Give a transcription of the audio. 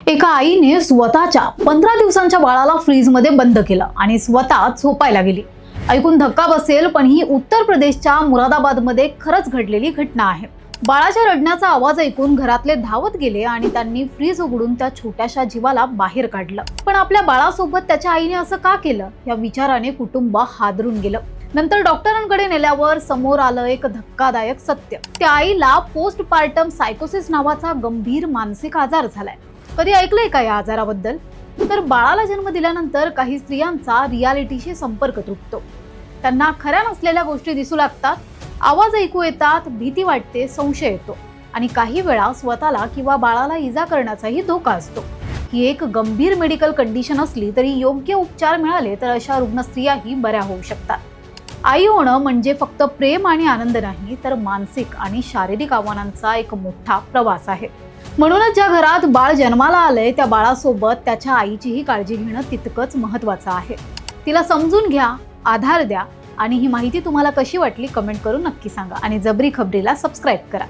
एका आईने स्वतःच्या 15 दिवसांच्या बाळाला फ्रीजमध्ये बंद केलं आणि स्वतः झोपायला गेली. ऐकून धक्का बसेल, पण ही उत्तर प्रदेशच्या मुरादाबादमध्ये खरंच घडलेली घटना आहे. बाळाच्या रडण्याचा आवाज ऐकून घरातले धावत गेले आणि त्यांनी फ्रीज उघडून त्या छोट्याशा जीवाला बाहेर काढलं. पण आपल्या बाळासोबत त्याच्या आईने असं का केलं, या विचाराने कुटुंब हादरून गेलं. नंतर डॉक्टरांकडे नेल्यावर समोर आलं एक धक्कादायक सत्य. त्या आईला पोस्टपार्टम सायकोसिस नावाचा गंभीर मानसिक आजार झालाय. कधी ऐकलंय का या आजाराबद्दल? तर बाळाला जन्म दिल्यानंतर काही स्त्रियांचा रियालिटीशी संपर्क तुटतो. त्यांना खऱ्या नसलेल्या गोष्टी दिसू लागतात, आवाज ऐकू येतात, भीती वाटते, संशय येतो आणि काही वेळा स्वतःला किंवा बाळाला इजा करण्याचाही धोका असतो. ही एक गंभीर मेडिकल कंडिशन असली तरी योग्य उपचार मिळाले तर अशा रुग्ण स्त्रियाही बऱ्या होऊ शकतात. आई होणं म्हणजे फक्त प्रेम आणि आनंद नाही, तर मानसिक आणि शारीरिक आव्हानांचा एक मोठा प्रवास आहे. म्हणूनच ज्या घरात बाळ जन्माला आलंय त्या बाळासोबत त्याच्या आईचीही काळजी घेणं तितकंच महत्त्वाचं आहे. तिला समजून घ्या, आधार द्या आणि ही माहिती तुम्हाला कशी वाटली कमेंट करून नक्की सांगा आणि जबरी खबरीला सबस्क्राईब करा.